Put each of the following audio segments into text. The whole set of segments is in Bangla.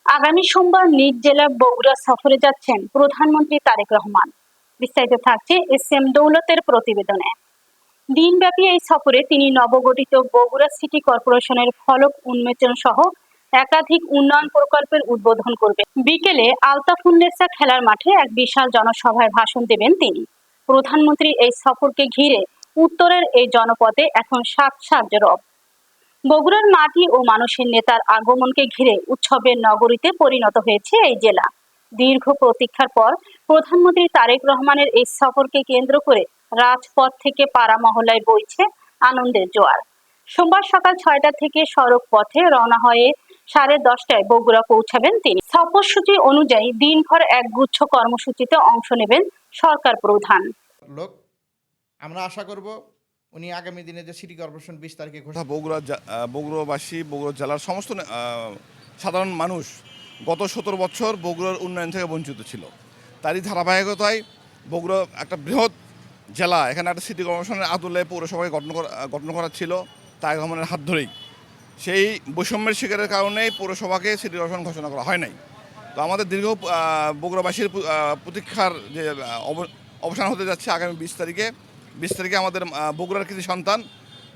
আগামী সোমবার নিজ জেলা বগুড়া সফরে যাচ্ছেন প্রধানমন্ত্রী তারেক রহমান। বিস্তারিত থাকছে এস.এম. দৌলতের প্রতিবেদনে। দিনব্যাপী এই সফরে তিনি নবগঠিত বগুড়া সিটি কর্পোরেশনের ফলক উন্মোচন সহ একাধিক উন্নয়ন প্রকল্পের উদ্বোধন করবেন। বিকেলে আলতাফুন্নেসা খেলার মাঠে এক বিশাল জনসভায় ভাষণ দেবেন তিনি। প্রধানমন্ত্রীর এই সফরকে ঘিরে উত্তরের এই জনপদে এখন সাত রব। বগুড়ার মাটি ও মানুষের নেতার আগমনকে ঘিরে উৎসবের নগরীতে পরিণত হয়েছে এই জেলা। দীর্ঘ প্রতীক্ষার পর প্রধানমন্ত্রী তারেক রহমানের এই সফরকে কেন্দ্র করে রাজপথ থেকে পাড়া মহল্লায় বইছে আনন্দের জোয়ার। সোমবার সকাল 6টা থেকে সড়ক পথে রওনা হয়ে 10:30টায় বগুড়া পৌঁছাবেন তিনি। সফরসূচি অনুযায়ী দিনভর একগুচ্ছ কর্মসূচিতে অংশ নেবেন সরকার প্রধান। আমরা আশা করব উনি আগামী দিনে যে সিটি কর্পোরেশন 20 তারিখে বগুড়াবাসী, বগুড়া জেলার সমস্ত সাধারণ মানুষ গত 17 বছর বগুড়ার উন্নয়ন থেকে বঞ্চিত ছিল। তারই ধারাবাহিকতায় বগুড়া একটা বৃহৎ জেলা, এখানে একটা সিটি কর্পোরেশনের আদলে পৌরসভায় গঠন করা ছিল তারেক রহমানের হাত ধরেই। সেই বৈষম্যের শিকারের কারণেই পৌরসভাকে সিটি কর্পোরেশন ঘোষণা করা হয় নাই। তো আমাদের দীর্ঘ বগুড়াবাসীর প্রতীক্ষার যে অবসান হতে যাচ্ছে আগামী 20 তারিখে আমাদের বগুড়ার কৃতি সন্তান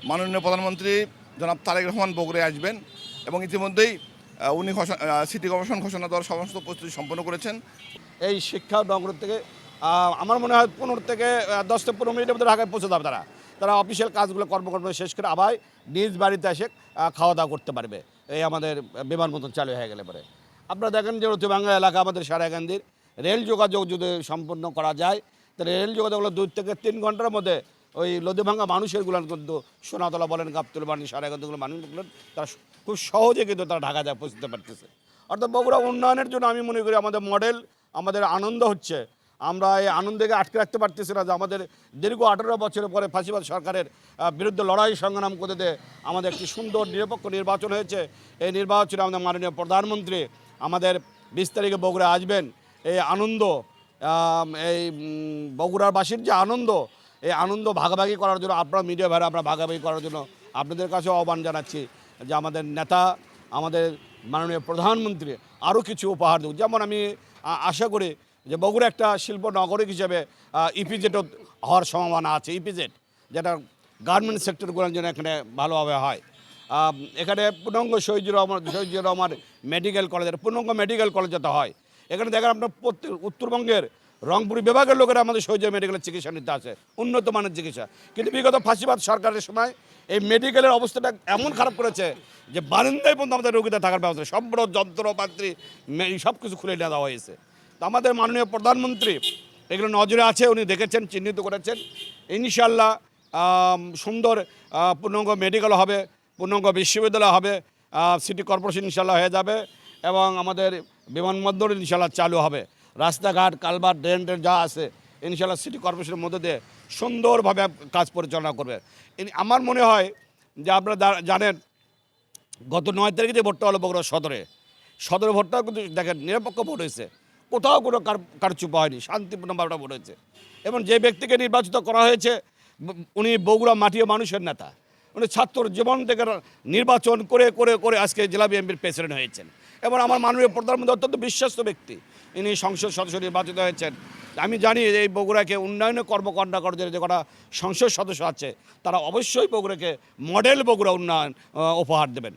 মাননীয় প্রধানমন্ত্রী জনাব তারেক রহমান বগুড়ায় আসবেন এবং ইতিমধ্যেই উনি সিটি কর্পোরেশন ঘোষণা দেওয়ার সমস্ত প্রস্তুতি সম্পন্ন করেছেন। এই শিক্ষা নগর থেকে আমার মনে হয় 15 থেকে 10 থেকে 15 মিনিটের মধ্যে ঢাকায় পৌঁছে যাবে। তারা অফিসিয়াল কাজগুলো কর্মকর্ম শেষ করে আবার নিজ বাড়িতে এসে খাওয়া দাওয়া করতে পারবে এই আমাদের বিমানবন্দর চালু হয়ে গেলে পরে। আপনারা দেখেন যে রতিবাঙ্গা এলাকা আমাদের সারাগান্ধীর রেল যোগাযোগ যদি সম্পন্ন করা যায় তাহলে রেল যোগাযোগ হলো 2 থেকে 3 ঘন্টার মধ্যে ওই লতিভাঙ্গা মানুষেরগুলো কিন্তু সোনাতলা বলেন, গাবতলা বলেন, সারাগান্ধীগুলো মানুষগুলো তারা খুব সহজে কিন্তু তারা ঢাকা যায় পৌঁছতে পারতেছে। অর্থাৎ বগুড়া উন্নয়নের জন্য আমি মনে করি আমাদের মডেল, আমাদের আনন্দ হচ্ছে। আমরা এই আনন্দকে আটকে রাখতে পারতেছি না যে আমাদের দীর্ঘ 18 বছরের পরে ফাঁসিবাদ সরকারের বিরুদ্ধে লড়াই সংগ্রাম করে দিয়ে আমাদের একটি সুন্দর নিরপেক্ষ নির্বাচন হয়েছে। এই নির্বাচনে আমাদের মাননীয় প্রধানমন্ত্রী আমাদের 20 তারিখে বগুড়া আসবেন। এই আনন্দ, এই বগুড়াবাসীর যে আনন্দ, এই আনন্দ ভাগাভাগি করার জন্য আপনারা মিডিয়া ভাইরা আমরা ভাগাভাগি করার জন্য আপনাদের কাছেও আহ্বান জানাচ্ছি যে আমাদের নেতা, আমাদের মাননীয় প্রধানমন্ত্রী আরও কিছু উপহার দেব। যেমন আমি আশা করি যে বগুড়া একটা শিল্প নগরী হিসেবে ইপিজেটও হওয়ার সম্ভাবনা আছে। ইপিজেট যেটা গার্মেন্টস সেক্টরগুলোর জন্য এখানে ভালোভাবে হয়। এখানে পূর্ণাঙ্গ শহীদুর রহমান মেডিকেল কলেজের পূর্ণাঙ্গ মেডিকেল কলেজ যাতে হয়। এখানে দেখেন আপনার প্রত্যেক উত্তরবঙ্গের রংপুর বিভাগের লোকেরা আমাদের শহীদ মেডিকেলের চিকিৎসা নিতে আসে, উন্নত মানের চিকিৎসা। কিন্তু বিগত ফাঁসিবাদ সরকারের সময় এই মেডিকেলের অবস্থাটা এমন খারাপ করেছে যে বারান্দায় পর্যন্ত আমাদের রোগীদের থাকার ব্যবস্থা, সব যন্ত্রপাতি সব কিছু খুলে নিয়ে দেওয়া হয়েছে। তো আমাদের মাননীয় প্রধানমন্ত্রী এগুলো নজরে আছে, উনি দেখেছেন, চিহ্নিত করেছেন। ইনশাল্লাহ সুন্দর পূর্ণাঙ্গ মেডিকেল হবে, পূর্ণাঙ্গ বিশ্ববিদ্যালয় হবে, সিটি কর্পোরেশন ইনশাল্লাহ হয়ে যাবে এবং আমাদের বিমানবন্দর ইনশাল্লাহ চালু হবে। রাস্তাঘাট, কালভার্ট, ড্রেন যা আছে ইনশাল্লাহ সিটি কর্পোরেশনের মধ্যে দিয়ে সুন্দরভাবে কাজ পরিচালনা করবে। আমার মনে হয় যে আপনারা জানেন গত 9 তারিখে যে ভোটটা হলো বগুড়া সদরে ভোটটাও কিন্তু দেখেন নিরপেক্ষ ভোট হয়েছে, কোথাও কোনো কারচুপ হয়নি, শান্তিপূর্ণভাবে ভোট হয়েছে। এবং যে ব্যক্তিকে নির্বাচিত করা হয়েছে উনি বগুড়া মাটি ও মানুষের নেতা, উনি ছাত্র জীবন থেকে নির্বাচন করে করে করে আজকে জেলা বিএনপির প্রেসিডেন্ট হয়েছেন এবং আমার মাননীয় প্রধানমন্ত্রী অত্যন্ত বিশ্বস্ত ব্যক্তি, ইনি সংসদ সদস্য নির্বাচিত হয়েছেন। আমি জানি এই বগুড়াকে উন্নয়নের কর্মকাণ্ড করার যে কটা সংসদ সদস্য আছে তারা অবশ্যই বগুড়াকে মডেল বগুড়া উন্নয়ন উপহার দেবেন।